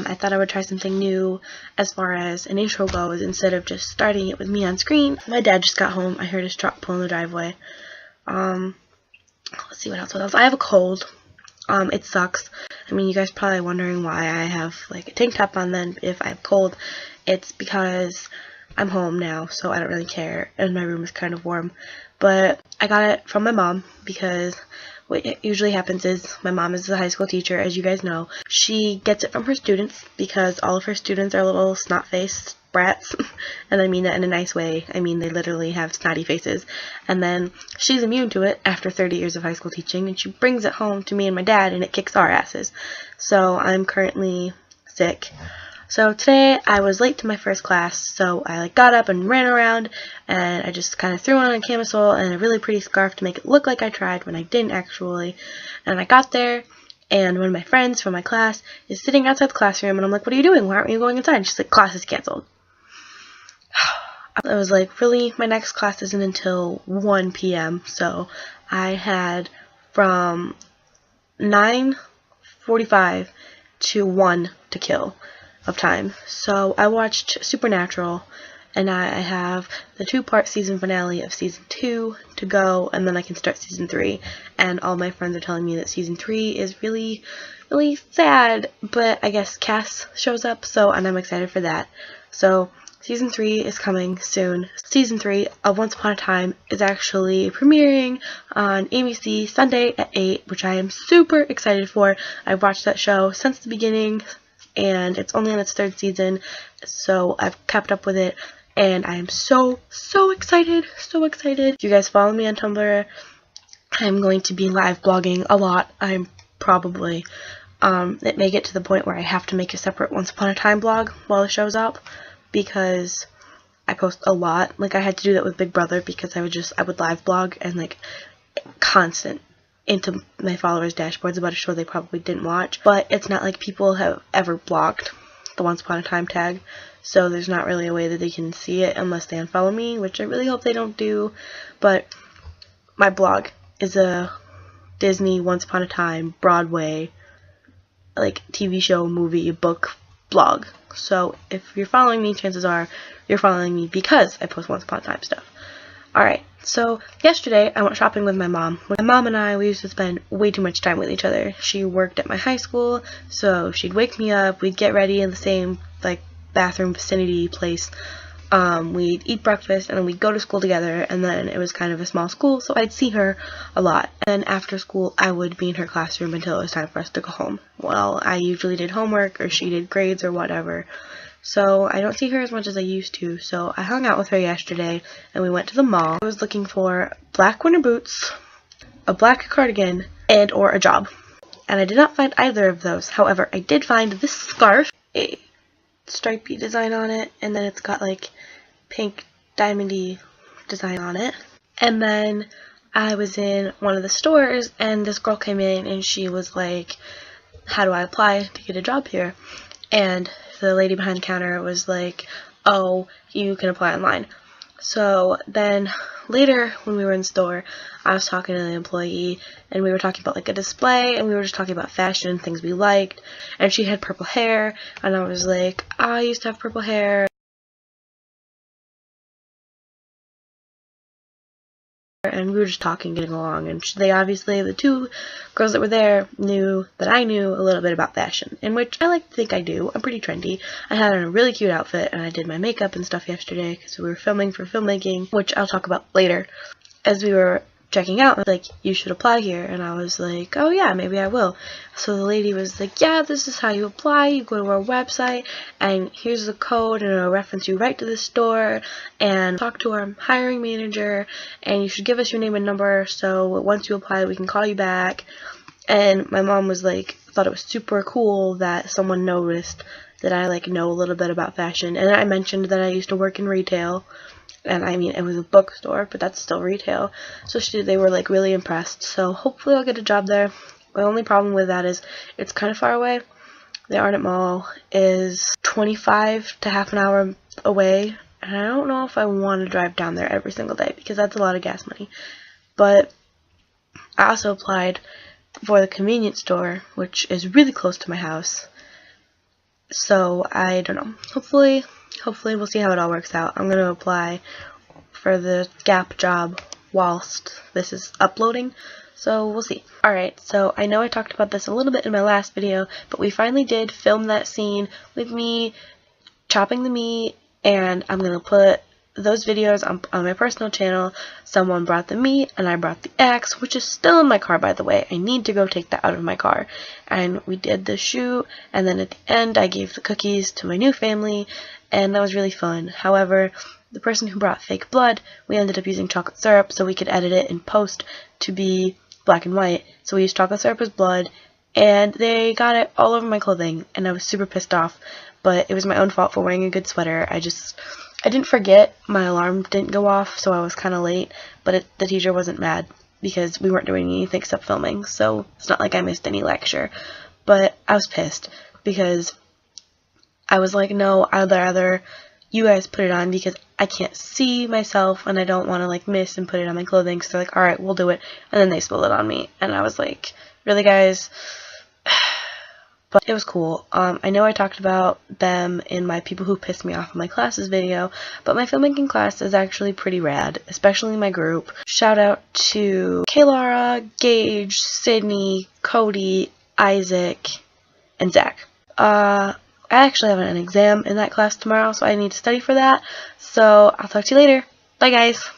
I thought I would try something new as far as an intro goes instead of just starting it with me on screen. My dad just got home. I heard his truck pull in the driveway. Let's see what else. I have a cold. It sucks. I mean, you guys probably wondering why I have like a tank top on then if I have cold. It's because I'm home now, so I don't really care, and my room is kind of warm. But I got it from my mom because what usually happens is my mom is a high school teacher, as you guys know. She gets it from her students because all of her students are little snot-faced brats, and I mean that in a nice way. I mean, they literally have snotty faces. And then she's immune to it after 30 years of high school teaching, and she brings it home to me and my dad, and it kicks our asses. So I'm currently sick. So today I was late to my first class, so I got up and ran around, and I just kind of threw on a camisole and a really pretty scarf to make it look like I tried when I didn't actually. And I got there, and one of my friends from my class is sitting outside the classroom, and I'm like, "What are you doing? Why aren't you going inside?" And she's like, "Class is canceled." I was like, really? My next class isn't until 1 p.m. So I had from 9:45 to 1 to kill of time. So I watched Supernatural, and I have the 2-part season finale of season 2 to go, and then I can start season 3. And all my friends are telling me that season 3 is really, really sad, but I guess Cass shows up, and I'm excited for that. So season 3 is coming soon. Season 3 of Once Upon a Time is actually premiering on ABC Sunday at 8, which I am super excited for. I've watched that show since the beginning, and it's only on its 3rd season, so I've kept up with it, and I am so excited, so excited. If you guys follow me on Tumblr, I'm going to be live blogging a lot. I'm probably, it may get to the point where I have to make a separate Once Upon a Time blog while the show's up, because I post a lot. I had to do that with Big Brother because I would live blog and constant into my followers' dashboards about a show they probably didn't watch. But it's not like people have ever blocked the Once Upon a Time tag, so there's not really a way that they can see it unless they unfollow me, which I really hope they don't do. But my blog is a Disney, Once Upon a Time, Broadway, TV show, movie, book blog. So if you're following me, chances are you're following me because I post Once Upon a Time stuff. Alright, so yesterday I went shopping with my mom. My mom and I, we used to spend way too much time with each other. She worked at my high school, so she'd wake me up, we'd get ready in the same bathroom vicinity place. We'd eat breakfast, and then we'd go to school together, and then it was kind of a small school, so I'd see her a lot. And after school, I would be in her classroom until it was time for us to go home. Well, I usually did homework, or she did grades, or whatever. So I don't see her as much as I used to, so I hung out with her yesterday, and we went to the mall. I was looking for black winter boots, a black cardigan, and or a job. And I did not find either of those. However, I did find this scarf, a stripey design on it, and then it's got pink diamondy design on it. And then I was in one of the stores, and this girl came in, and she was like, "How do I apply to get a job here?" And the lady behind the counter was like, "Oh, you can apply online." So then later when we were in the store, I was talking to the employee, and we were talking about a display, and we were just talking about fashion and things we liked. And she had purple hair, and I was like, "I used to have purple hair." And we were just talking, getting along, and they obviously, the 2 girls that were there, knew that I knew a little bit about fashion, in which I like to think I do. I'm pretty trendy. I had on a really cute outfit, and I did my makeup and stuff yesterday because we were filming for filmmaking, which I'll talk about later. As we were checking out, like, "You should apply here," and I was like, "Oh yeah, maybe I will." So the lady was like, "Yeah, this is how you apply. You go to our website, and here's the code, and it'll reference you right to the store, and talk to our hiring manager, and you should give us your name and number, so once you apply, we can call you back." And my mom was thought it was super cool that someone noticed that I know a little bit about fashion, and I mentioned that I used to work in retail. And I mean, it was a bookstore, but that's still retail. So they were really impressed. So hopefully I'll get a job there. My only problem with that is it's kind of far away. The Arnett Mall is 25 to half an hour away. And I don't know if I want to drive down there every single day because that's a lot of gas money. But I also applied for the convenience store, which is really close to my house. So I don't know. Hopefully we'll see how it all works out. I'm going to apply for the Gap job whilst this is uploading, so we'll see. Alright, so I know I talked about this a little bit in my last video, but we finally did film that scene with me chopping the meat, and I'm going to put those videos on my personal channel. Someone brought the meat and I brought the axe, which is still in my car, by the way. I need to go take that out of my car. And we did the shoot, and then at the end I gave the cookies to my new family, and that was really fun. However, the person who brought fake blood, we ended up using chocolate syrup so we could edit it in post to be black and white. So we used chocolate syrup as blood, and they got it all over my clothing, and I was super pissed off. But it was my own fault for wearing a good sweater. I didn't forget, my alarm didn't go off, so I was kind of late, but the teacher wasn't mad because we weren't doing anything except filming, so it's not like I missed any lecture. But I was pissed because I was like, no, I'd rather you guys put it on because I can't see myself and I don't want to like miss and put it on my clothing. So they're like, alright, we'll do it. And then they spilled it on me, and I was like, really, guys? But it was cool. I know I talked about them in my People Who Pissed Me Off in My Classes video, but my filmmaking class is actually pretty rad, especially my group. Shout out to Kaylara, Gage, Sydney, Cody, Isaac, and Zach. I actually have an exam in that class tomorrow, so I need to study for that. So I'll talk to you later. Bye, guys.